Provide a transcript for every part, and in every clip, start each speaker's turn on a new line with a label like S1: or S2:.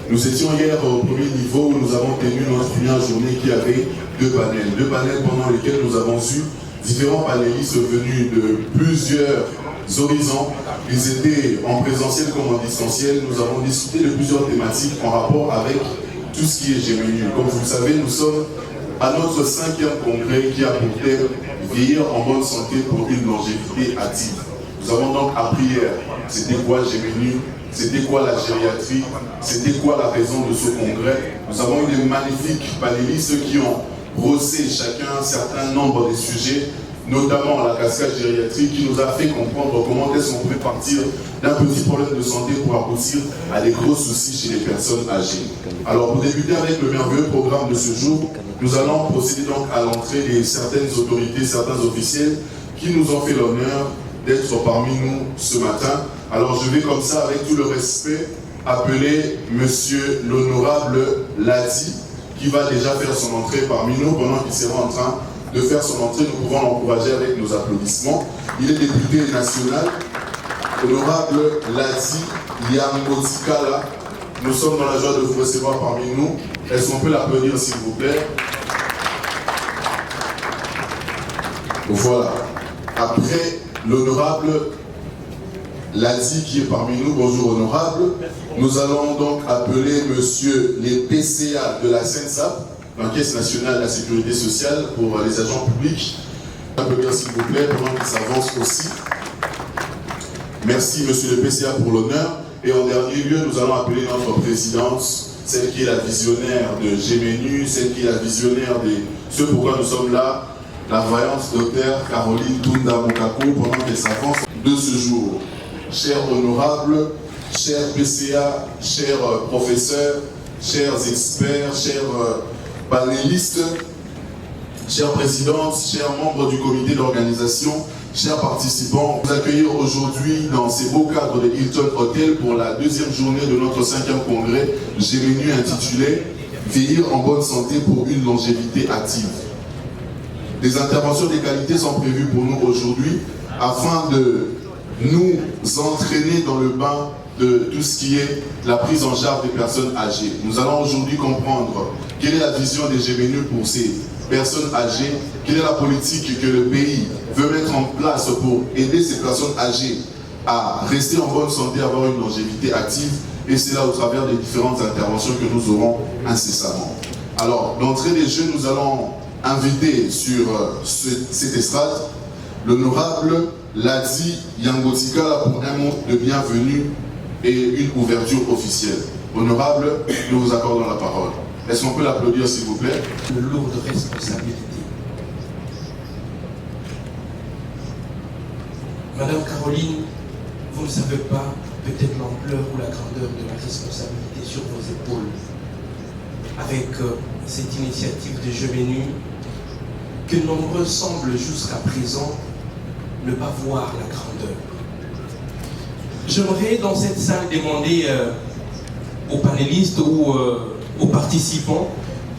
S1: Nous étions hier au premier niveau où nous avons tenu notre première journée qui avait deux panels pendant lesquels nous avons eu différents panélistes venus de plusieurs horizons. Ils étaient en présentiel comme en distanciel. Nous avons discuté de plusieurs thématiques en rapport avec tout ce qui est GMNU. Comme vous le savez, nous sommes à notre 5e congrès qui a pour thème vieillir en bonne santé pour une longévité active. Nous avons donc appris hier, c'était quoi GMNU, c'était quoi la gériatrie, c'était quoi la raison de ce congrès. Nous avons eu des magnifiques panélistes qui ont brossé chacun un certain nombre de sujets, notamment la cascade gériatrique qui nous a fait comprendre comment est-ce qu'on pouvait partir d'un petit problème de santé pour aboutir à des gros soucis chez les personnes âgées. Alors pour débuter avec le merveilleux programme de ce jour, nous allons procéder donc à l'entrée de certaines autorités, certains officiels qui nous ont fait l'honneur d'être parmi nous ce matin. Alors je vais comme ça, avec tout le respect, appeler Monsieur l'Honorable Ladi, qui va déjà faire son entrée parmi nous. Pendant qu'il sera en train de faire son entrée, nous pouvons l'encourager avec nos applaudissements. Il est député national, Honorable Ladi Yangotikala. Nous sommes dans la joie de vous recevoir parmi nous. Est-ce qu'on peut l'applaudir s'il vous plaît? Voilà. Après l'honorable Ladi qui est parmi nous, bonjour honorable. Nous allons donc appeler monsieur les PCA de la CNSAP, la Caisse nationale de la sécurité sociale pour les agents publics. Applaudir s'il vous plaît pendant qu'il s'avance aussi. Merci monsieur le PCA pour l'honneur. Et en dernier lieu, nous allons appeler notre présidente, celle qui est la visionnaire de GMNU, celle qui est la visionnaire de ce pourquoi nous sommes là, la vaillante docteur Caroline Tunda Mokako, pendant qu'elle s'avance de ce jour. Chers honorables, chers PCA, chers professeurs, chers experts, chers panélistes, chères présidentes, chers membres du comité d'organisation, chers participants, nous accueillir aujourd'hui dans ces beaux cadres de Hilton Hotel pour la deuxième journée de notre 5e congrès GMNU intitulé « Vieillir en bonne santé pour une longévité active ». Des interventions de qualité sont prévues pour nous aujourd'hui afin de nous entraîner dans le bain de tout ce qui est la prise en charge des personnes âgées. Nous allons aujourd'hui comprendre quelle est la vision des GMNU pour ces personnes âgées, quelle est la politique que le pays veut mettre en place pour aider ces personnes âgées à rester en bonne santé, avoir une longévité active, et c'est là au travers des différentes interventions que nous aurons incessamment. Alors, d'entrée des jeux, nous allons inviter sur cette estrade l'honorable Ladi Yangotikala pour un mot de bienvenue et une ouverture officielle. Honorable, nous vous accordons la parole. Est-ce qu'on peut l'applaudir s'il vous plaît?
S2: Une lourde responsabilité. Madame Caroline, vous ne savez pas peut-être l'ampleur ou la grandeur de la responsabilité sur vos épaules. Avec cette initiative de GMNU, que nombreux semblent jusqu'à présent ne pas voir la grandeur. J'aimerais dans cette salle demander aux panélistes ou aux participants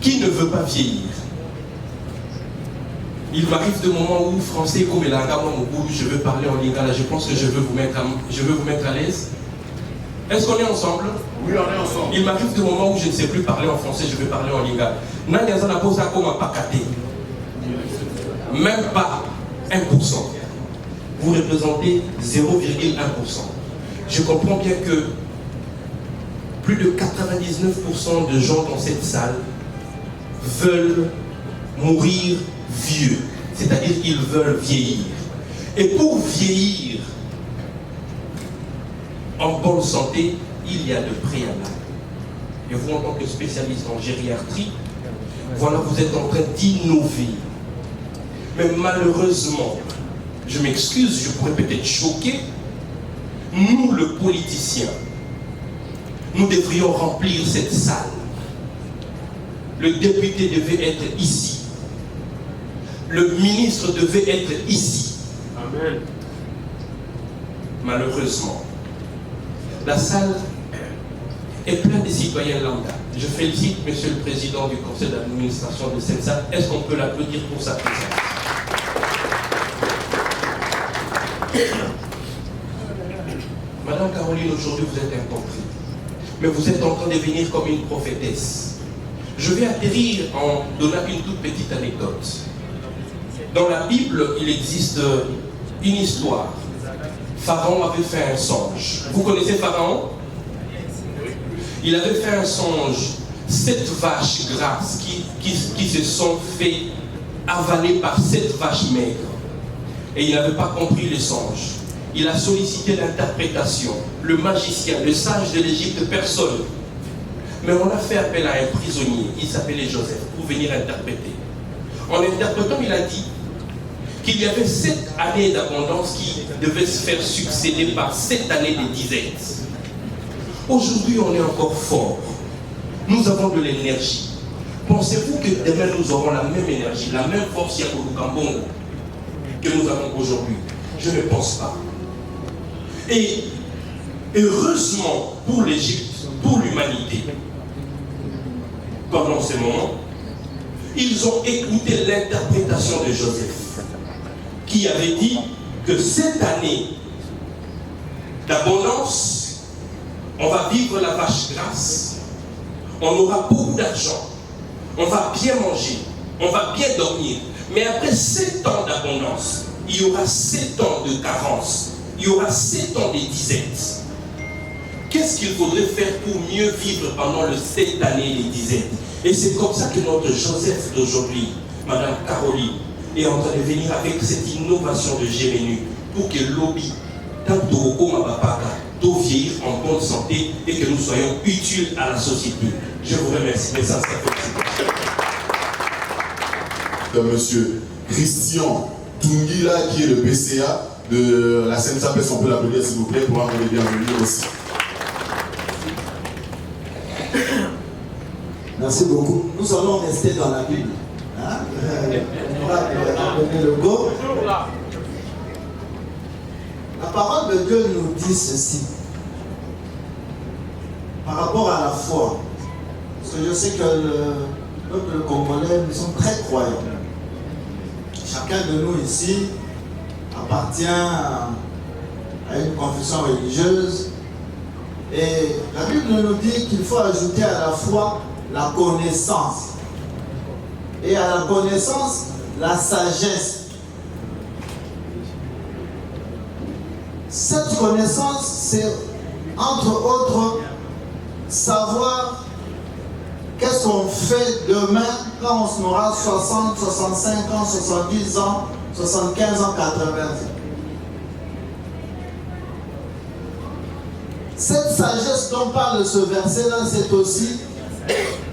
S2: qui ne veut pas vieillir. Il m'arrive de moments où français comme Elanga, je veux parler en lingala, je pense que je veux vous mettre à l'aise. Est-ce qu'on est ensemble?
S1: Oui, on est ensemble.
S2: Il m'arrive de moments où je ne sais plus parler en français, je veux parler en lingala. Même pas 1%. Vous représentez 0,1%. Je comprends bien que plus de 99% de gens dans cette salle veulent mourir vieux, c'est-à-dire qu'ils veulent vieillir. Et pour vieillir en bonne santé, il y a de préalables. Et vous, en tant que spécialiste en gériatrie, voilà, vous êtes en train d'innover. Mais malheureusement, je m'excuse, je pourrais peut-être choquer, nous, le politicien, nous devrions remplir cette salle. Le député devait être ici. Le ministre devait être ici.
S3: Amen.
S2: Malheureusement, la salle est pleine de citoyens lambda. Je félicite Monsieur le Président du Conseil d'administration de cette salle. Est-ce qu'on peut l'applaudir pour sa présence? Madame Caroline, aujourd'hui vous êtes incompris. mais vous êtes en train de devenir comme une prophétesse. Je vais atterrir en donnant une toute petite anecdote. Dans la Bible, il existe une histoire. Pharaon avait fait un songe. Vous connaissez Pharaon? Il avait fait un songe. 7 vaches grasses qui se sont fait avaler par 7 vaches maigres. Et il n'avait pas compris le songe. Il a sollicité l'interprétation. Le magicien, le sage de l'Égypte, personne. Mais on a fait appel à un prisonnier, il s'appelait Joseph, pour venir interpréter. En interprétant, il a dit qu'il y avait 7 années d'abondance qui devaient se faire succéder par 7 années de disette. Aujourd'hui, on est encore fort. Nous avons de l'énergie. Pensez-vous que demain, nous aurons la même énergie, la même force Yakolukambo que nous avons aujourd'hui? Je ne pense pas. Et heureusement pour l'Égypte, pour l'humanité, pendant ces moments, ils ont écouté l'interprétation de Joseph, qui avait dit que cette année d'abondance, on va vivre la vache grasse, on aura beaucoup d'argent, on va bien manger, on va bien dormir, mais après 7 ans d'abondance, il y aura 7 ans de carence, il y aura 7 ans de disette. Qu'est-ce qu'il faudrait faire pour mieux vivre pendant les 7 années de disette? Et c'est comme ça que notre Joseph d'aujourd'hui, Madame Caroline, est en train de venir avec cette innovation de Gémenu pour que l'OBI, tant de vieillir en bonne santé et que nous soyons utiles à la société. Je vous remercie. Mais ça fait
S1: Monsieur Christian Tungila, qui est le PCA de la SNSAPES, on peut l'appeler s'il vous plaît, pour avoir les bienvenus aussi.
S3: Merci beaucoup. Nous allons rester dans la Bible. Hein? On va donner le go. La parole de Dieu nous dit ceci. Par rapport à la foi. Parce que je sais que le peuple congolais, nous sommes très croyants. Chacun de nous ici appartient à une confession religieuse. Et la Bible nous dit qu'il faut ajouter à la foi la connaissance. Et à la connaissance, la sagesse. Cette connaissance, c'est entre autres savoir qu'est-ce qu'on fait demain quand on aura 60, 65 ans, 70 ans, 75 ans, 80 ans. Cette sagesse dont parle ce verset-là, c'est aussi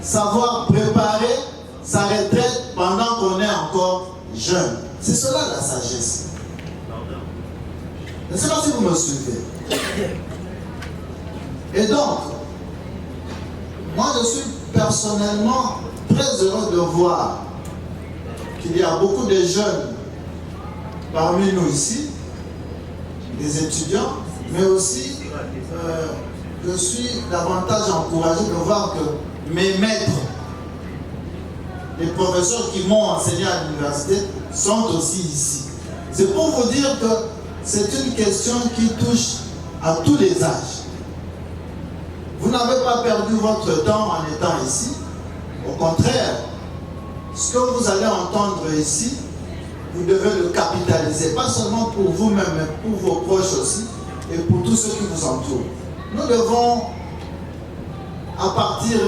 S3: savoir préparer sa retraite pendant qu'on est encore jeune. C'est cela la sagesse. Je ne sais pas si vous me suivez. Et donc, moi je suis personnellement très heureux de voir qu'il y a beaucoup de jeunes parmi nous ici, des étudiants, mais aussi je suis davantage encouragé de voir que mes maîtres, les professeurs qui m'ont enseigné à l'université, sont aussi ici. C'est pour vous dire que c'est une question qui touche à tous les âges. Vous n'avez pas perdu votre temps en étant ici. Au contraire, ce que vous allez entendre ici, vous devez le capitaliser, pas seulement pour vous-même, mais pour vos proches aussi, et pour tous ceux qui vous entourent. Nous devons, à partir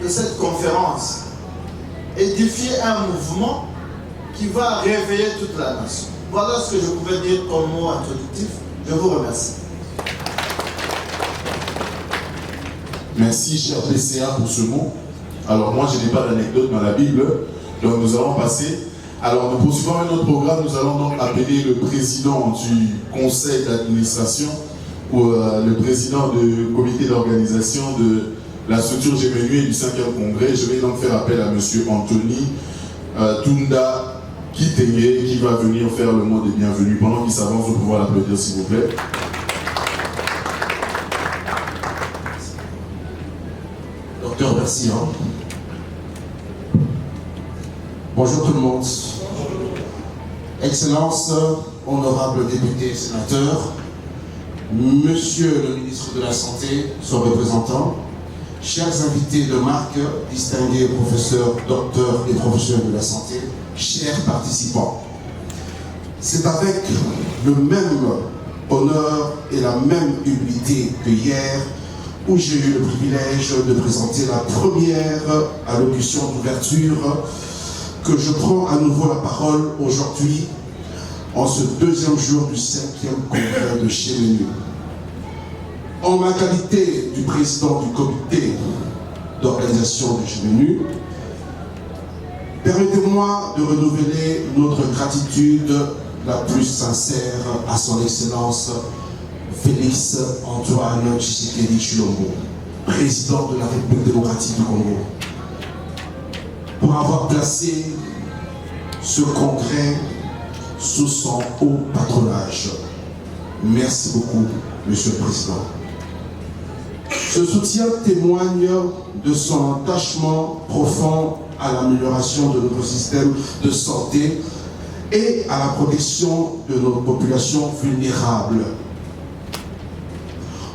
S3: de cette conférence, édifier un mouvement qui va réveiller toute la nation. Voilà ce que je pouvais dire comme mot introductif. Je vous remercie.
S1: Merci, cher PCA, pour ce mot. Alors, moi, je n'ai pas d'anecdote dans la Bible, donc nous allons passer. Alors, nous poursuivons notre programme. Nous allons donc appeler le président du conseil d'administration ou le président du comité d'organisation de la structure Gémenu et du 5e congrès. Je vais donc faire appel à M. Anthony Tunda Kitenge qui va venir faire le mot de bienvenue. Pendant qu'il s'avance, vous pouvez l'applaudir, s'il vous plaît.
S4: Docteur, merci. Bonjour tout le monde. Excellence, honorables députés et sénateurs, Monsieur le ministre de la Santé, son représentant, chers invités de marque, distingués professeurs, docteurs et professionnels de la santé, chers participants, c'est avec le même honneur et la même humilité que hier où j'ai eu le privilège de présenter la première allocution d'ouverture que je prends à nouveau la parole aujourd'hui en ce deuxième jour du 5e congrès de Chémenu. En ma qualité du président du comité d'organisation de Chémenu, permettez-moi de renouveler notre gratitude la plus sincère à son Excellence Félix Antoine Tshisekedi Tshilombo, président de la République démocratique du Congo, pour avoir placé ce congrès sous son haut patronage. Merci beaucoup, Monsieur le Président. Ce soutien témoigne de son attachement profond à l'amélioration de notre système de santé et à la protection de nos populations vulnérables,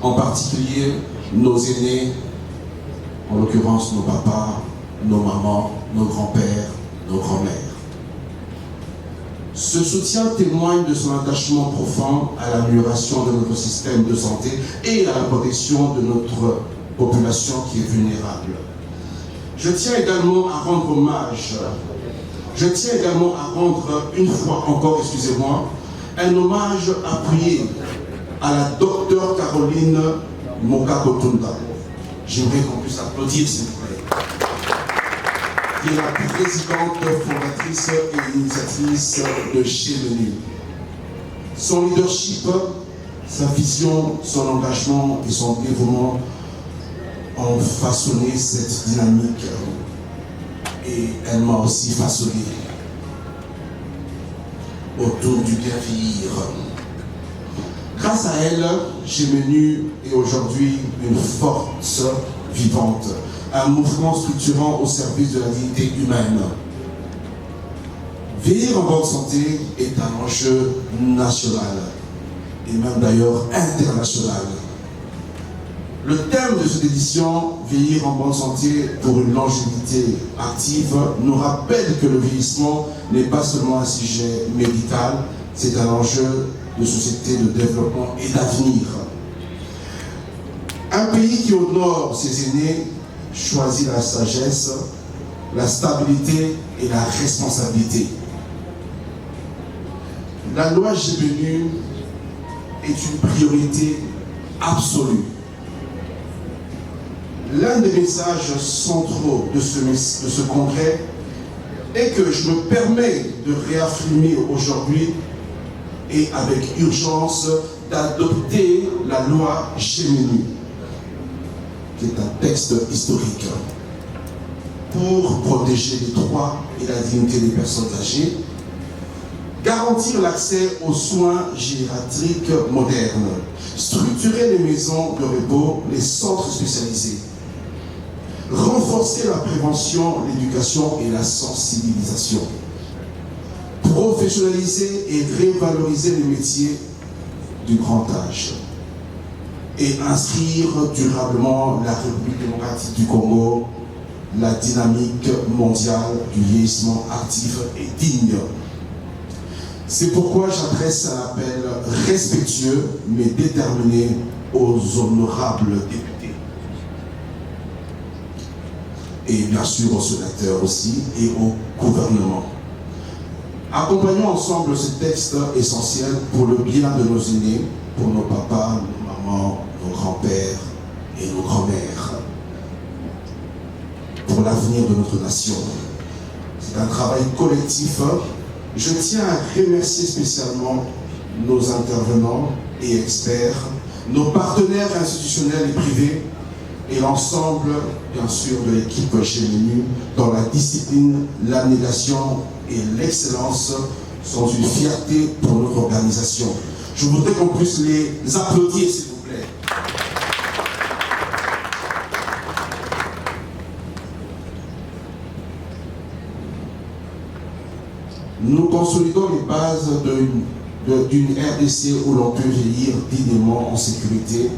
S4: en particulier nos aînés, en l'occurrence nos papas, nos mamans, nos grands-pères, nos grands-mères. Ce soutien témoigne de son attachement profond à l'amélioration de notre système de santé et à la protection de notre population qui est vulnérable. Je tiens également à rendre hommage, une fois encore, excusez-moi, un hommage appuyé à la docteure Caroline Moka-Kotunda. J'aimerais qu'on puisse applaudir, s'il vous plaît. Qui est la présidente fondatrice et initiatrice de Chémenu. Son leadership, sa vision, son engagement et son dévouement ont façonné cette dynamique. Et elle m'a aussi façonné autour du bien vieillir. Grâce à elle, Chémenu est aujourd'hui une force vivante, un mouvement structurant au service de la dignité humaine. Vieillir en bonne santé est un enjeu national et même d'ailleurs international. Le thème de cette édition, Vieillir en bonne santé pour une longévité active, nous rappelle que le vieillissement n'est pas seulement un sujet médical, c'est un enjeu de société, de développement et d'avenir. Un pays qui honore ses aînés choisit la sagesse, la stabilité et la responsabilité. La loi Chémenu est une priorité absolue. L'un des messages centraux de ce congrès est que je me permets de réaffirmer aujourd'hui et avec urgence d'adopter la loi Chémenu, qui est un texte historique, pour protéger les droits et la dignité des personnes âgées, garantir l'accès aux soins gériatriques modernes, structurer les maisons de repos, les centres spécialisés, renforcer la prévention, l'éducation et la sensibilisation, professionnaliser et révaloriser les métiers du grand âge et inscrire durablement la République démocratique du Congo, la dynamique mondiale du vieillissement actif et digne. C'est pourquoi j'adresse un appel respectueux mais déterminé aux honorables députés. Et bien sûr aux sénateurs aussi et au gouvernement. Accompagnons ensemble ce texte essentiel pour le bien de nos aînés, pour nos papas, nos mamans, nos grands-pères et nos grands-mères, pour l'avenir de notre nation. C'est un travail collectif. Je tiens à remercier spécialement nos intervenants et experts, nos partenaires institutionnels et privés, et l'ensemble, bien sûr, de l'équipe Chémenu, dont la discipline, l'abnégation et l'excellence sont une fierté pour notre organisation. Je voudrais qu'on puisse les applaudir, s'il vous plaît. Nous consolidons les bases d'une RDC où l'on peut vieillir dignement en sécurité,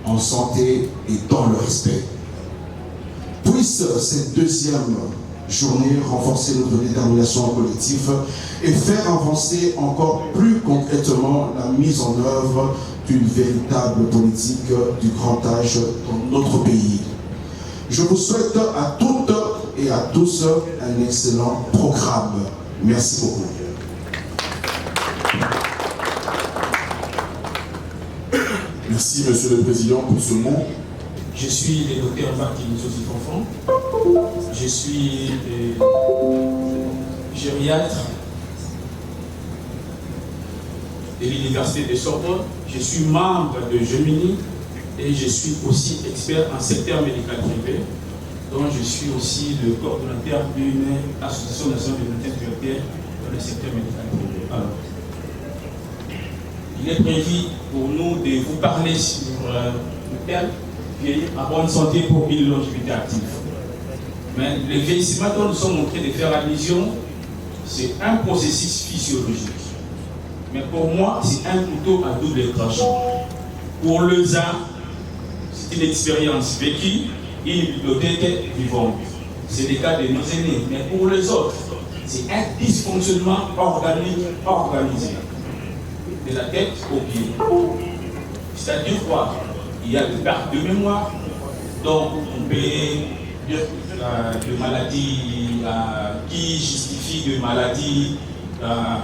S4: en santé et dans le respect. Puisse cette deuxième journée renforcer notre détermination collective et faire avancer encore plus concrètement la mise en œuvre d'une véritable politique du grand âge dans notre pays. Je vous souhaite à toutes et à tous un excellent programme. Merci beaucoup.
S1: Merci, Monsieur le Président, pour ce mot.
S5: Je suis le docteur Martin Joseph Enfant. Je suis gériatre de l'Université de Sorbonne. Je suis membre de Gemini et je suis aussi expert en secteur médical privé, dont je suis aussi le coordonnateur d'une association nationale de médecins prioritaires dans le secteur médical privé. Alors, il est prévu pour nous de vous parler sur le thème vieillir en bonne santé pour une longévité active. Mais le vieillissement dont nous sommes en train de faire allusion, c'est un processus physiologique. Mais pour moi, c'est un couteau à double tranchant. Pour les uns, c'est une expérience vécue, une bibliothèque vivante. C'est le cas de nos aînés. Mais pour les autres, c'est un dysfonctionnement organique organisé. De la tête aux pieds. C'est-à-dire quoi? Il y a des pertes de mémoire, donc on peut dire de maladies qui justifient de maladies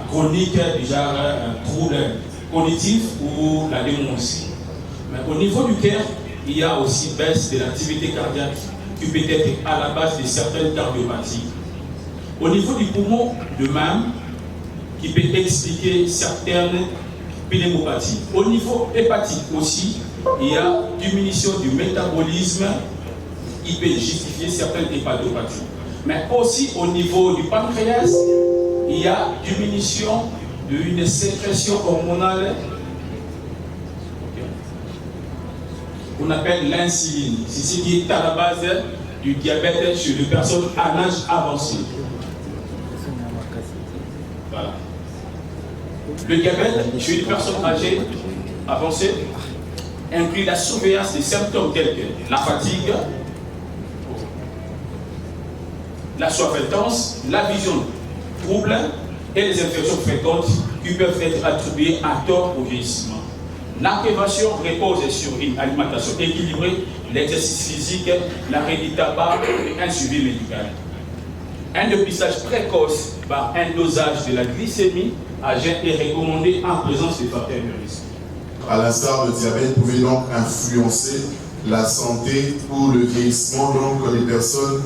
S5: chroniques, déjà un trouble cognitif ou la démence. Mais au niveau du cœur, il y a aussi baisse de l'activité cardiaque qui peut être à la base de certaines cardiopathies. Au niveau du poumon, de même, qui peut expliquer certaines pneumopathies. Au niveau hépatique aussi, il y a diminution du métabolisme qui peut justifier certaines hépatopathies. Mais aussi au niveau du pancréas, il y a diminution d'une sécrétion hormonale qu'on appelle l'insuline. C'est ce qui est à la base du diabète chez les personnes à âge avancé. Voilà. Le diabète chez les personnes âgées avancées inclut la surveillance des symptômes tels que la fatigue, la soif intense, la vision trouble et les infections fréquentes qui peuvent être attribuées à tort au vieillissement. La prévention repose sur une alimentation équilibrée, l'exercice physique, l'arrêt du tabac et un suivi médical. Un dépistage précoce par un dosage de la glycémie à jeun est recommandé en présence des facteurs de risque.
S1: À l'instar, le diabète pouvait donc influencer la santé ou le vieillissement donc des personnes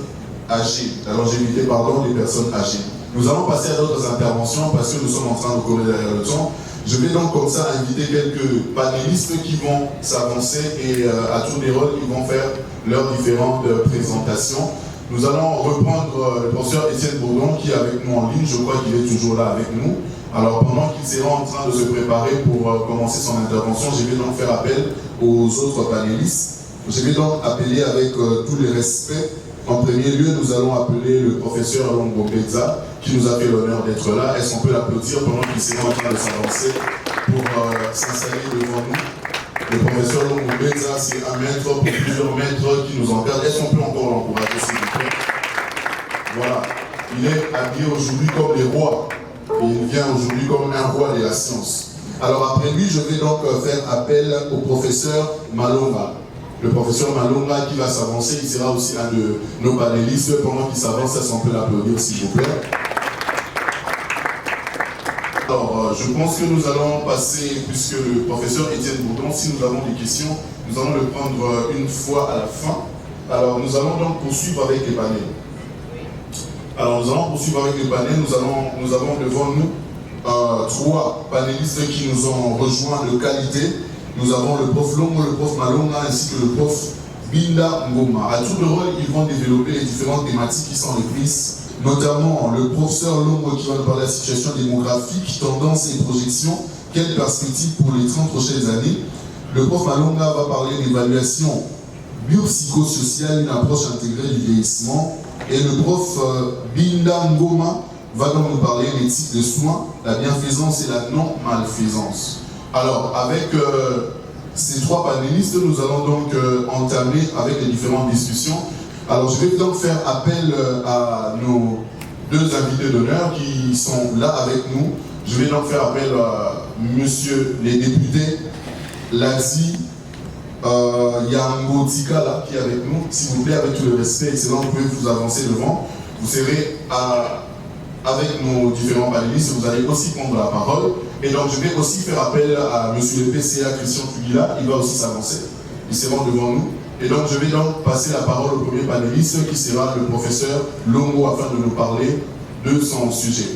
S1: âgées, la longévité des personnes âgées. Nous allons passer à d'autres interventions parce que nous sommes en train de courir derrière le temps. Je vais donc comme ça inviter quelques panélistes qui vont s'avancer et à tour des rôles, ils vont faire leurs différentes présentations. Nous allons reprendre le professeur Étienne Bourdon qui est avec nous en ligne, je crois qu'il est toujours là avec nous. Alors pendant qu'il sera en train de se préparer pour commencer son intervention, je vais donc faire appel aux autres panélistes. Je vais donc appeler avec tout le respect. En premier lieu, nous allons appeler le professeur Longo Beza qui nous a fait l'honneur d'être là. Est-ce qu'on peut l'applaudir pendant qu'il sera en train de s'avancer pour s'installer devant nous? Le professeur Longo Beza, c'est un maître pour plusieurs maîtres qui nous encadrent. Est-ce qu'on peut encore l'encourager, s'il vous plaît? Voilà. Il est habillé aujourd'hui comme les rois. Et il vient aujourd'hui comme un roi de la science. Alors après lui, je vais donc faire appel au professeur Malonga. Le professeur Malonga qui va s'avancer, il sera aussi un de nos panélistes. Pendant qu'il s'avance, est-ce qu'on peut l'applaudir s'il vous plaît? Alors, je pense que nous allons passer, puisque le professeur Étienne Bourdon, si nous avons des questions, nous allons le prendre une fois à la fin. Alors, nous allons donc poursuivre avec les panels. Alors, nous allons poursuivre avec les panels. Nous avons devant nous trois panélistes qui nous ont rejoints de qualité. Nous avons le prof Longo, le prof Malonga ainsi que le prof Binda Ngoma. À tour de rôle, ils vont développer les différentes thématiques qui sont reprises, notamment le professeur Longo qui va nous parler de la situation démographique, tendances et projections, quelles perspectives pour les 30 prochaines années. Le prof Malonga va parler d'évaluation biopsychosociale, une approche intégrée du vieillissement. Et le prof Binda Ngoma va donc nous parler des types de soins, la bienfaisance et la non-malfaisance. Alors, avec ces 3 panélistes, nous allons donc entamer avec les différentes discussions. Alors, je vais donc faire appel à nos 2 invités d'honneur qui sont là avec nous. Je vais donc faire appel à monsieur les députés, Lazi, Yango Tikala qui est avec nous. S'il vous plaît, avec tout le respect, excellent, vous pouvez vous avancer devant. Vous serez avec nos différents panélistes, vous allez aussi prendre la parole. Et donc, je vais aussi faire appel à monsieur le PCA, Christian Fugila, il va aussi s'avancer. Il sera devant nous. Et donc, je vais donc passer la parole au premier panéliste qui sera le professeur Longo afin de nous parler de son sujet.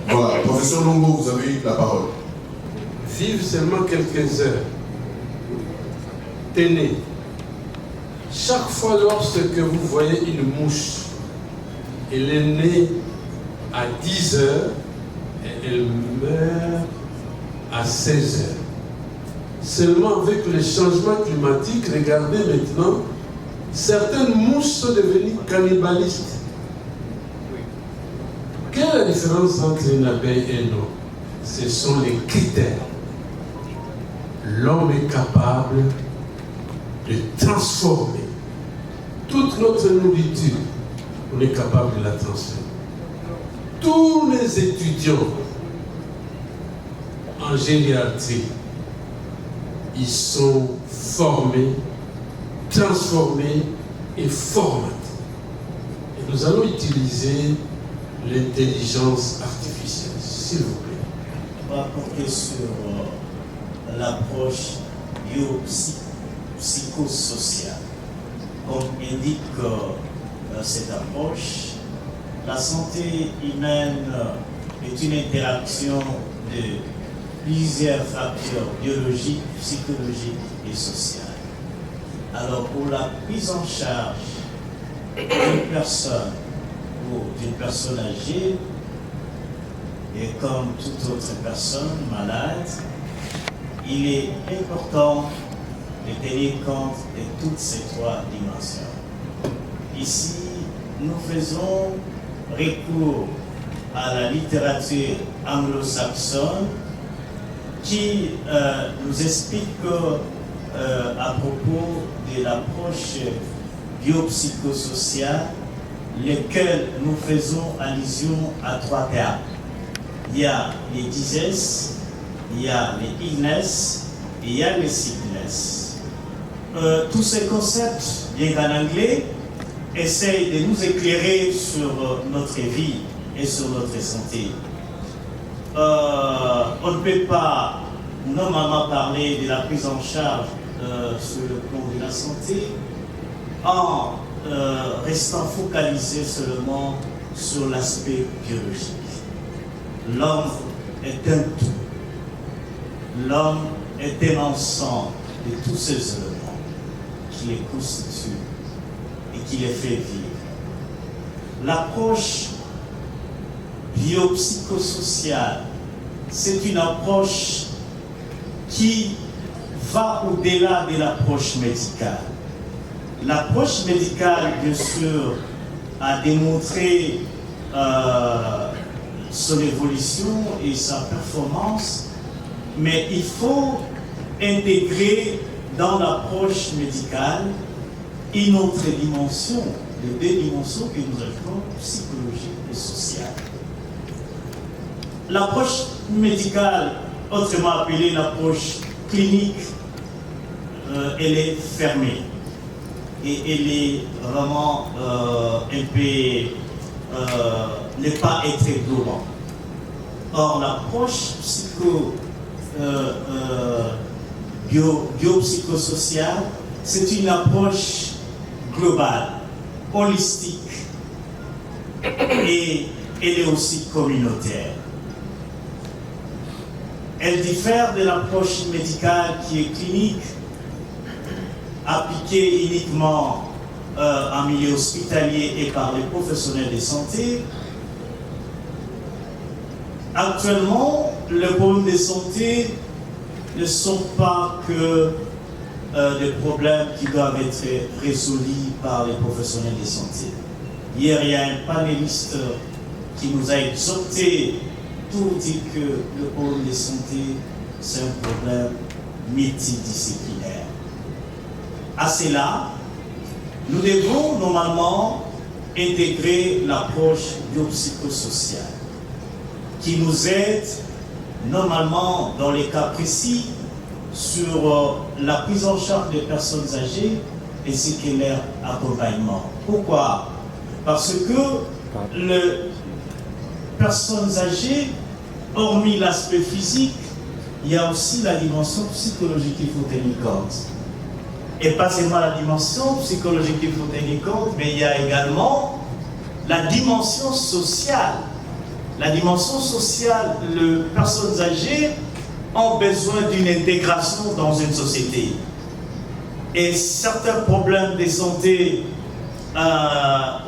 S1: Voilà, professeur Longo, vous avez la parole.
S6: Vivre seulement quelques heures. Tenez, chaque fois lorsque vous voyez une mouche, elle est née à 10 heures et elle meurt à 16 heures. Seulement avec le changement climatique, regardez maintenant, certaines mouches sont devenues cannibalistes. Quelle est la différence entre une abeille et un homme? Ce sont les critères. L'homme est capable de transformer toute notre nourriture. On est capable de la transformer. Tous les étudiants en gériatrie, ils sont formés, transformés et formatés. Et nous allons utiliser l'intelligence artificielle, s'il vous plaît.
S7: On va porter sur l'approche biopsychosociale. Comme indique cette approche, la santé humaine est une interaction de plusieurs facteurs biologiques, psychologiques et sociaux. Alors pour la prise en charge d'une personne ou d'une personne âgée, et comme toute autre personne malade, il est important de tenir compte de toutes ces 3 dimensions. Ici, nous faisons recours à la littérature anglo-saxonne qui nous explique à propos de l'approche biopsychosociale, lesquelles nous faisons allusion à 3 termes. Il y a les diseases, il y a les illness et il y a les sickness. Tous ces concepts, bien qu'en anglais, essayent de nous éclairer sur notre vie et sur notre santé. On ne peut pas normalement parler de la prise en charge sur le plan de la santé en restant focalisé seulement sur l'aspect biologique. L'homme est un tout. L'homme est un ensemble de tous ces éléments qui les constituent et qui les fait vivre. L'approche biopsychosociale, c'est une approche qui va au-delà de l'approche médicale. L'approche médicale, bien sûr, a démontré son évolution et sa performance, mais il faut intégrer dans l'approche médicale une autre dimension, les 2 dimensions que nous appelons psychologique et sociale. L'approche médicale, autrement appelée l'approche clinique, elle est fermée et elle est vraiment un peu ne pas être globale. Or, l'approche biopsychosociale, c'est une approche globale, holistique, et elle est aussi communautaire. Elle diffère de l'approche médicale qui est clinique, appliquée uniquement en milieu hospitalier et par les professionnels de santé. Actuellement, les problèmes de santé ne sont pas que des problèmes qui doivent être résolus par les professionnels de santé. Hier, il y a un panéliste qui nous a exhorté pour dire que le problème de santé, c'est un problème multidisciplinaire. À cela, nous devons normalement intégrer l'approche biopsychosociale qui nous aide normalement dans les cas précis sur la prise en charge des personnes âgées ainsi que leur accompagnement. Pourquoi? Parce que les personnes âgées, hormis l'aspect physique, il y a aussi la dimension psychologique qu'il faut tenir compte. Et pas seulement la dimension psychologique qu'il faut tenir compte, mais il y a également la dimension sociale. La dimension sociale, les personnes âgées ont besoin d'une intégration dans une société. Et certains problèmes de santé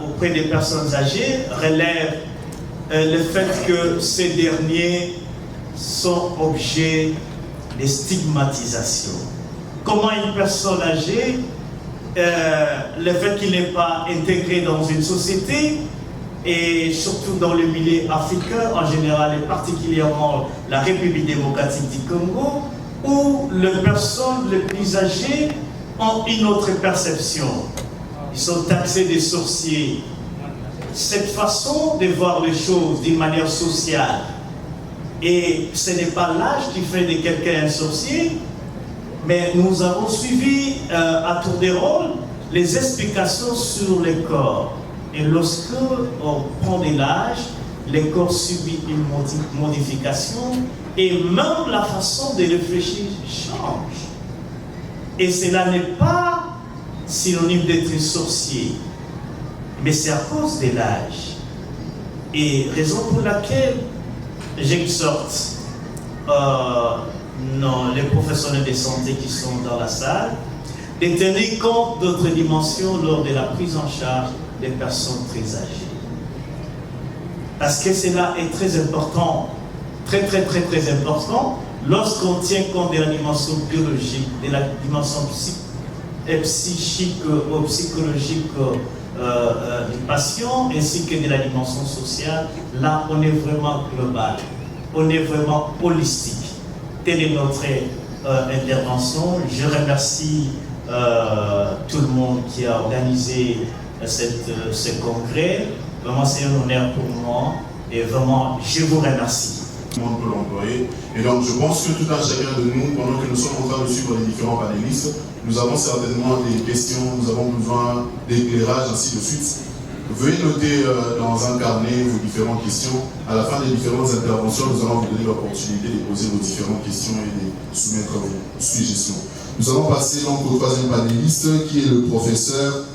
S7: auprès des personnes âgées relèvent le fait que ces derniers sont objets de stigmatisation. Comment une personne âgée, le fait qu'il n'est pas intégré dans une société, et surtout dans le milieu africain en général, et particulièrement la République démocratique du Congo, où les personnes les plus âgées ont une autre perception. Ils sont taxés de sorciers. Cette façon de voir les choses d'une manière sociale, et ce n'est pas l'âge qui fait de quelqu'un un sorcier, mais nous avons suivi à tour de rôle les explications sur le corps. Et lorsque on prend de l'âge, le corps subit une modification et même la façon de réfléchir change. Et cela n'est pas synonyme d'être sorcier, mais c'est à cause de l'âge. Et raison pour laquelle j'exhorte les professionnels de santé qui sont dans la salle de tenir compte d'autres dimensions lors de la prise en charge des personnes très âgées. Parce que cela est très important, très important, lorsqu'on tient compte de la dimension biologique, de la dimension psychique ou psychologique du patient, ainsi que de la dimension sociale. Là, on est vraiment global, on est vraiment holistique. Telle est notre intervention. Je remercie tout le monde qui a organisé ce congrès. Vraiment, c'est un honneur pour moi et vraiment, je vous remercie.
S1: Tout le monde peut l'employer. Et donc, je pense que tout un chacun de nous, pendant que nous sommes en train de suivre les différents panélistes, nous avons certainement des questions, nous avons besoin d'éclairage, ainsi de suite. Veuillez noter dans un carnet vos différentes questions. À la fin des différentes interventions, nous allons vous donner l'opportunité de poser vos différentes questions et de soumettre vos suggestions. Nous allons passer donc au troisième panéliste, qui est le professeur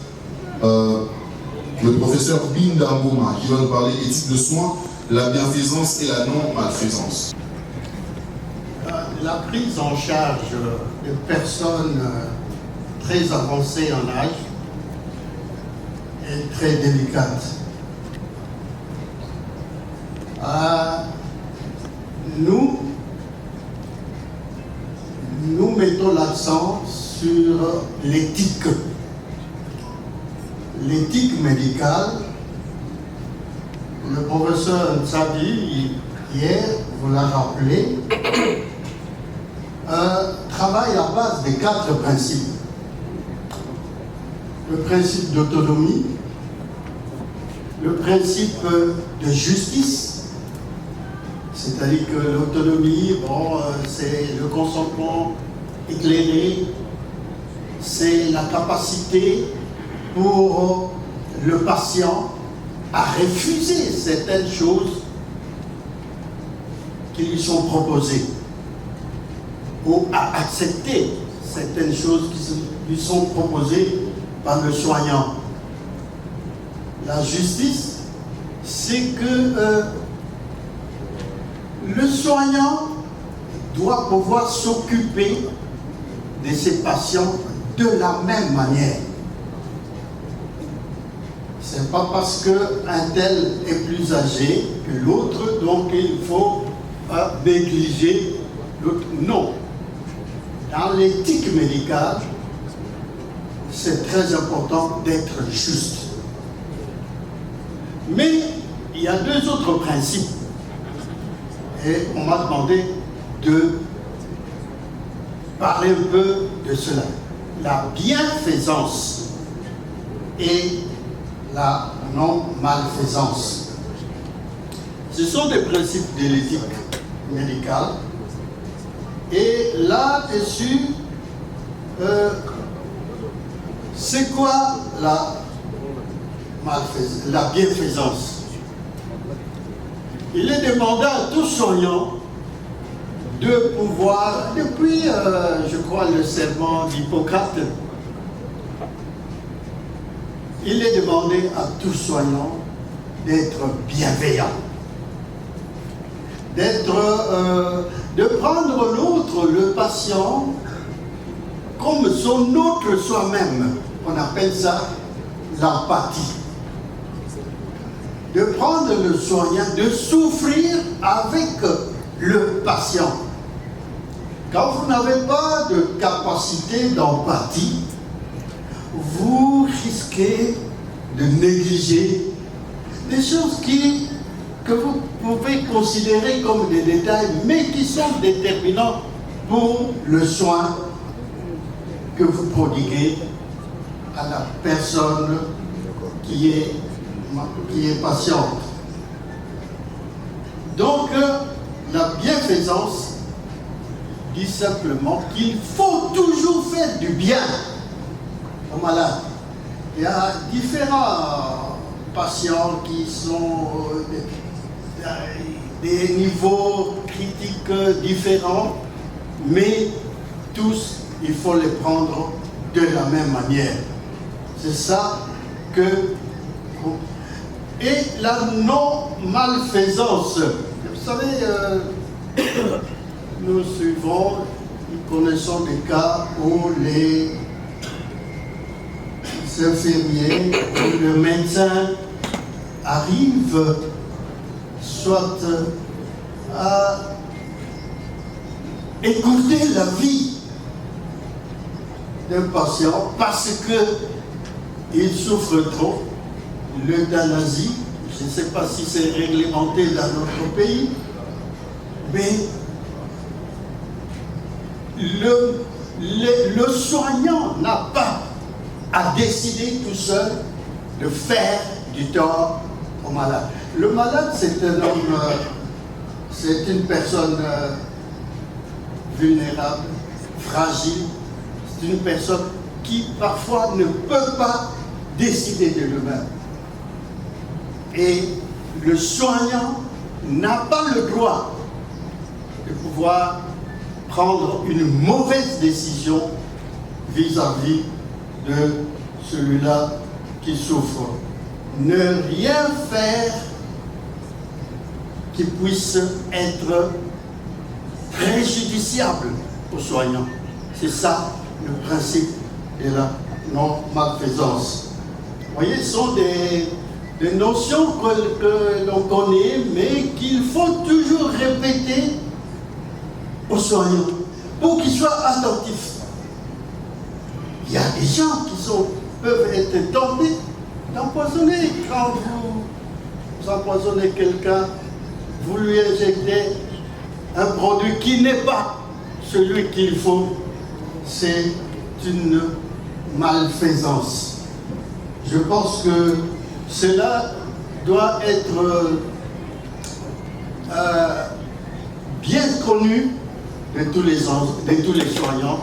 S1: Binda Mboma, qui va nous parler éthique de soins, la bienfaisance et la non-malfaisance.
S8: La prise en charge de personnes très avancées en âge est très délicate. Nous mettons l'accent sur l'éthique. L'éthique médicale. Le professeur Nsadi, hier, vous l'a rappelé, travaille à base de 4 principes. Le principe d'autonomie, le principe de justice, c'est-à-dire que l'autonomie, c'est le consentement éclairé, c'est la capacité pour le patient à refuser certaines choses qui lui sont proposées ou à accepter certaines choses qui lui sont proposées par le soignant. La justice, c'est que le soignant doit pouvoir s'occuper de ses patients de la même manière. Ce n'est pas parce qu'un tel est plus âgé que l'autre, donc il faut négliger l'autre. Non. Dans l'éthique médicale, c'est très important d'être juste. Mais il y a deux autres principes. Et on m'a demandé de parler un peu de cela. La bienfaisance et la non-malfaisance. Ce sont des principes de l'éthique médicale. Et là-dessus, c'est quoi la bienfaisance? Il est demandé à tout soignant de pouvoir, depuis, je crois, le serment d'Hippocrate, il est demandé à tout soignant d'être bienveillant, de prendre l'autre, le patient, comme son autre soi-même. On appelle ça l'empathie. De prendre le soignant, de souffrir avec le patient. Quand vous n'avez pas de capacité d'empathie, vous risquez de négliger des choses que vous pouvez considérer comme des détails, mais qui sont déterminants pour le soin que vous prodiguez à la personne qui est patiente. Donc, la bienfaisance dit simplement qu'il faut toujours faire du bien aux malades. Il y a différents patients qui sont des niveaux critiques différents, mais tous, il faut les prendre de la même manière. C'est ça que... Et la non-malfaisance. Vous savez, nous suivons, nous connaissons des cas où les infirmiers ou le médecin arrivent soit à écouter la vie d'un patient parce qu'il souffre trop. L'euthanasie, je ne sais pas si c'est réglementé dans notre pays, mais le soignant n'a pas à décider tout seul de faire du tort au malade. Le malade, c'est un homme, c'est une personne vulnérable, fragile, c'est une personne qui parfois ne peut pas décider de lui-même. Et le soignant n'a pas le droit de pouvoir prendre une mauvaise décision vis-à-vis de celui-là qui souffre. Ne rien faire qui puisse être préjudiciable au soignant. C'est ça le principe de la non-malfaisance. Vous voyez, ce sont des notions que l'on connaît, mais qu'il faut toujours répéter aux soignants pour qu'ils soient attentifs. Il y a des gens qui peuvent être tentés d'empoisonner. Quand vous empoisonnez quelqu'un, vous lui injectez un produit qui n'est pas celui qu'il faut. C'est une malfaisance. Je pense que cela doit être bien connu de tous les soignants,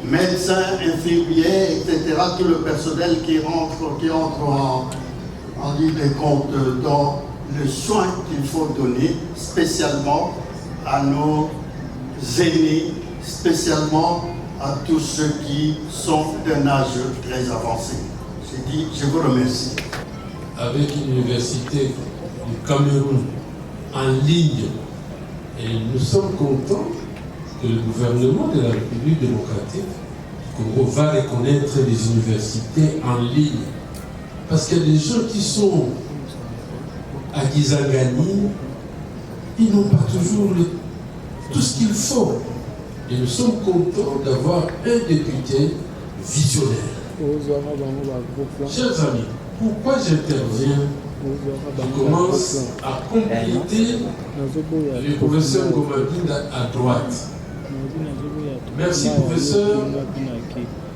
S8: médecins, infirmiers, etc., tout le personnel qui entre en ligne de compte dans le soin qu'il faut donner, spécialement à nos aînés, spécialement à tous ceux qui sont d'un âge très avancé. J'ai dit, je vous remercie.
S6: Avec l'université du Cameroun en ligne, et nous sommes contents que le gouvernement de la République démocratique du Congo va reconnaître les universités en ligne. Parce qu'il y a des gens qui sont à Kisangani, ils n'ont pas toujours tout ce qu'il faut. Et nous sommes contents d'avoir un député visionnaire. Chers amis, pourquoi j'interviens? Je commence à compléter le professeur Ngomabinda à droite. Merci, professeur,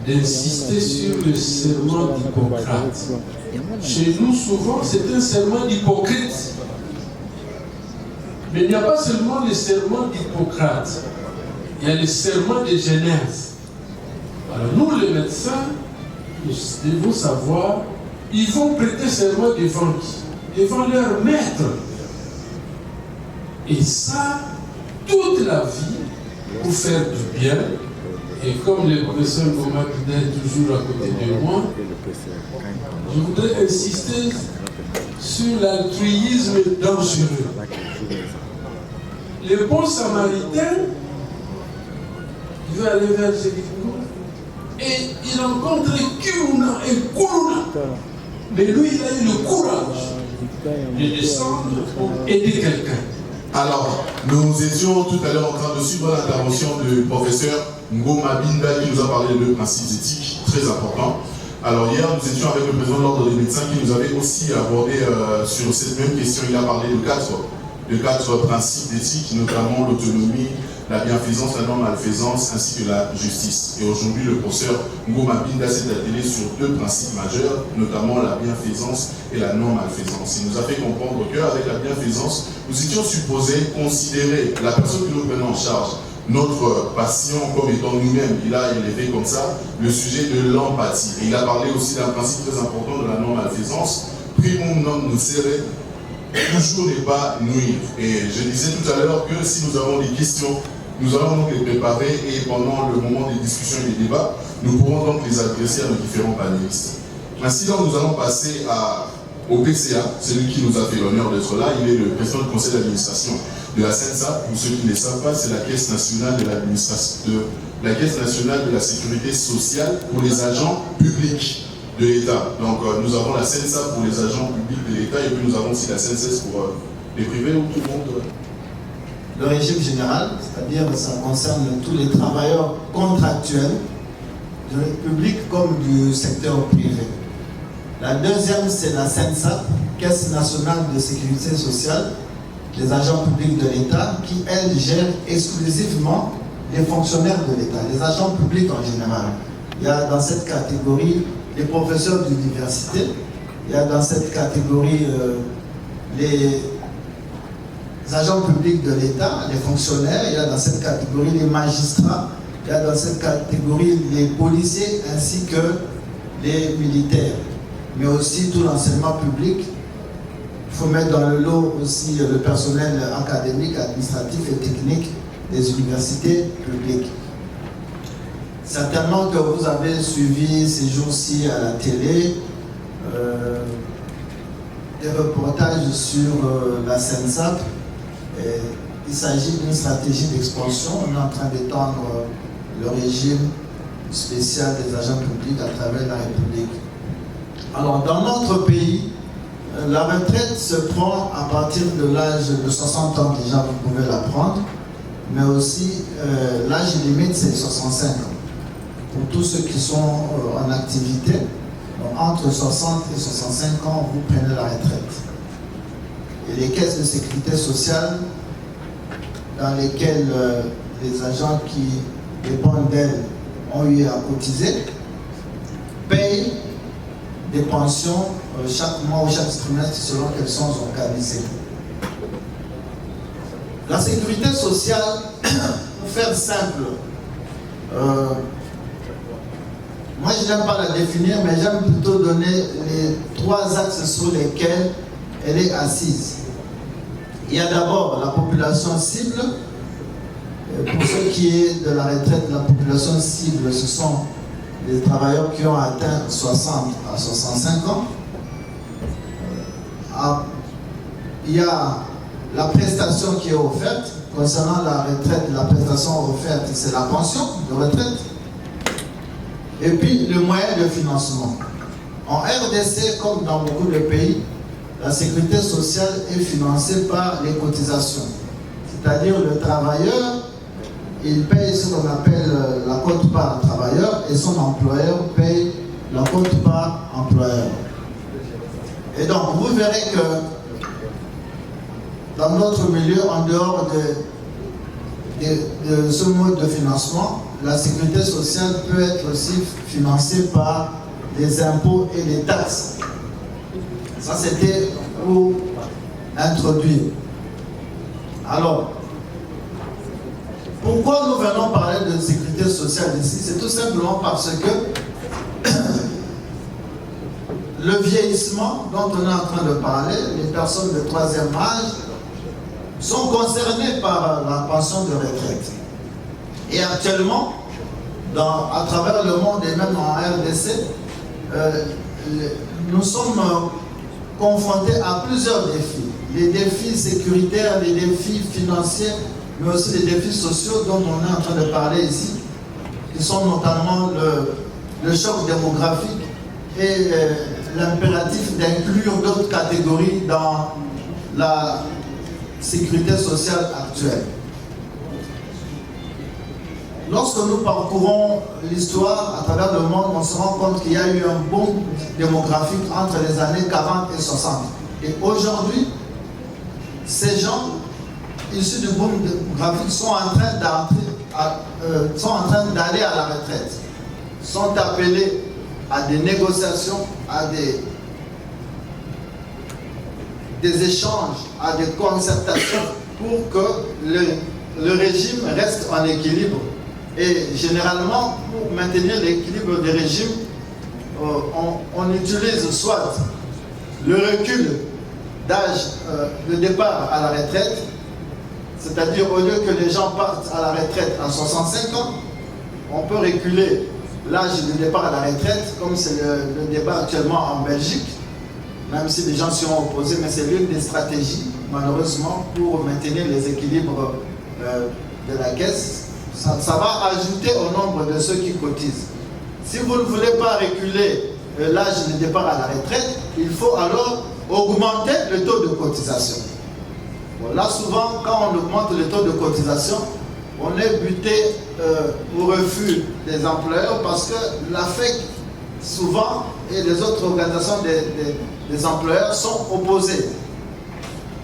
S6: d'insister sur le serment d'Hippocrate. Chez nous, souvent, c'est un serment d'hypocrite. Mais il n'y a pas seulement le serment d'Hippocrate, il y a le serment de Genèse. Alors nous, les médecins, nous devons savoir, ils vont prêter serment devant qui? Devant leur maître. Et ça, toute la vie, pour faire du bien. Et comme le professeur Ngomabinda est toujours à côté de moi, je voudrais insister sur l'altruisme dangereux. Le bon samaritain, il va aller vers Jéricho et il rencontre Kiuna et Kuluna. Mais lui, il a eu le courage de descendre pour aider quelqu'un.
S1: Alors, nous étions tout à l'heure en train de suivre l'intervention du professeur Ngomabinda qui nous a parlé de principes éthiques très importants. Alors hier, nous étions avec le président de l'Ordre des médecins qui nous avait aussi abordé sur cette même question. Il a parlé de quatre principes d'éthique, notamment l'autonomie, la bienfaisance, la non-malfaisance, ainsi que la justice. Et aujourd'hui, le professeur Ngomabinda s'est attelé sur deux principes majeurs, notamment la bienfaisance et la non-malfaisance. Il nous a fait comprendre qu'avec la bienfaisance, nous étions supposés considérer la personne que nous prenons en charge, notre patient comme étant nous-mêmes. Il a élevé comme ça le sujet de l'empathie. Et il a parlé aussi d'un principe très important de la non-malfaisance. Primum non nocere, toujours ne pas nuire. Et je disais tout à l'heure que si nous avons des questions, nous allons donc les préparer et pendant le moment des discussions et des débats, nous pourrons donc les adresser à nos différents panélistes. Ainsi donc nous allons passer au PCA, celui qui nous a fait l'honneur d'être là. Il est le président du conseil d'administration de la CENSA. Pour ceux qui ne le savent pas, c'est la Caisse nationale de l'administration, la Caisse nationale de la sécurité sociale pour les agents publics de l'État. Donc nous avons la CENSA pour les agents publics de l'État et puis nous avons aussi la CNCS pour les privés ou tout le monde.
S3: Le régime général, c'est-à-dire ça concerne tous les travailleurs contractuels, du public comme du secteur privé. La deuxième, c'est la CENSA, Caisse nationale de sécurité sociale, les agents publics de l'État, qui, elle, gère exclusivement les fonctionnaires de l'État, les agents publics en général. Il y a dans cette catégorie les professeurs d'université, il y a dans cette catégorie les agents publics de l'État, les fonctionnaires, il y a dans cette catégorie les magistrats, il y a dans cette catégorie les policiers ainsi que les militaires, mais aussi tout l'enseignement public. Il faut mettre dans le lot aussi le personnel académique, administratif et technique des universités publiques. Certainement que vous avez suivi ces jours-ci à la télé des reportages sur la CENSAP. Il s'agit d'une stratégie d'expansion. On est en train d'étendre le régime spécial des agents publics à travers la République. Alors, dans notre pays, la retraite se prend à partir de l'âge de 60 ans, déjà vous pouvez la prendre, mais aussi l'âge limite c'est 65 ans. Pour tous ceux qui sont en activité, donc entre 60 et 65 ans, vous prenez la retraite. Et les caisses de sécurité sociale dans lesquelles les agents qui dépendent d'elles ont eu à cotiser payent des pensions chaque mois ou chaque trimestre selon qu'elles sont organisées. La sécurité sociale, pour faire simple, moi je n'aime pas la définir, mais j'aime plutôt donner les trois axes sur lesquels elle est assise. Il y a d'abord la population cible. Pour ce qui est de la retraite, la population cible, ce sont les travailleurs qui ont atteint 60 à 65 ans. Il y a la prestation qui est offerte. Concernant la retraite, la prestation offerte, c'est la pension de retraite. Et puis le moyen de financement. En RDC, comme dans beaucoup de pays, la sécurité sociale est financée par les cotisations. C'est-à-dire le travailleur, il paye ce qu'on appelle la quote-part travailleur et son employeur paye la quote-part employeur. Et donc, vous verrez que dans notre milieu, en dehors de ce mode de financement, la sécurité sociale peut être aussi financée par les impôts et les taxes. Ça, c'était pour introduire. Alors, pourquoi nous venons parler de sécurité sociale ici? C'est tout simplement parce que le vieillissement dont on est en train de parler, les personnes de troisième âge, sont concernées par la pension de retraite. Et actuellement, à travers le monde et même en RDC, nous sommes confrontés à plusieurs défis. Les défis sécuritaires, les défis financiers, mais aussi les défis sociaux dont on est en train de parler ici, qui sont notamment le choc démographique et l'impératif d'inclure d'autres catégories dans la sécurité sociale actuelle. Lorsque nous parcourons l'histoire à travers le monde, on se rend compte qu'il y a eu un boom démographique entre les années 40 et 60. Et aujourd'hui, ces gens issus du boom démographique sont en train d'aller à la retraite, sont appelés à des négociations, à des échanges, à des concertations pour que le régime reste en équilibre. Et généralement, pour maintenir l'équilibre des régimes, on utilise soit le recul d'âge de départ à la retraite, c'est-à-dire au lieu que les gens partent à la retraite à 65 ans, on peut reculer l'âge de départ à la retraite, comme c'est le débat actuellement en Belgique, même si les gens s'y ont opposés, mais c'est l'une des stratégies, malheureusement, pour maintenir les équilibres de la caisse. Ça va ajouter au nombre de ceux qui cotisent. Si vous ne voulez pas reculer l'âge de départ à la retraite, il faut alors augmenter le taux de cotisation. Bon, là, souvent, quand on augmente le taux de cotisation, on est buté au refus des employeurs parce que la FEC, souvent, et les autres organisations des employeurs sont opposées.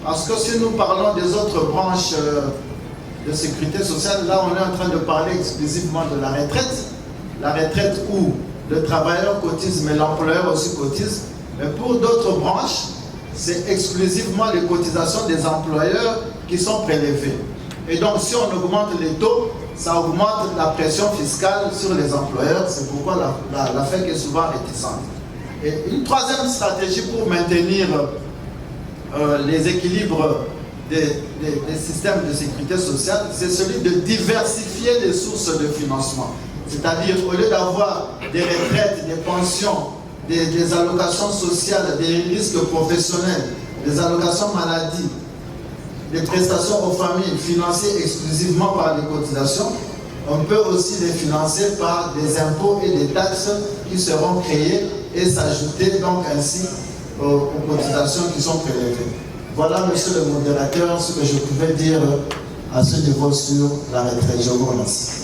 S3: Parce que si nous parlons des autres branches de sécurité sociale, là on est en train de parler exclusivement de la retraite où le travailleur cotise mais l'employeur aussi cotise. Mais pour d'autres branches, c'est exclusivement les cotisations des employeurs qui sont prélevées. Et donc si on augmente les taux, ça augmente la pression fiscale sur les employeurs. C'est pourquoi la FEC est souvent réticente. Et une troisième stratégie pour maintenir les équilibres des systèmes de sécurité sociale, c'est celui de diversifier les sources de financement. C'est-à-dire, au lieu d'avoir des retraites, des pensions, des allocations sociales, des risques professionnels, des allocations maladie, des prestations aux familles financées exclusivement par les cotisations, on peut aussi les financer par des impôts et des taxes qui seront créés et s'ajouter donc ainsi aux cotisations qui sont prélevées. Voilà, monsieur le modérateur, ce que je pouvais dire à ce niveau sur la retraite. Je vous remercie.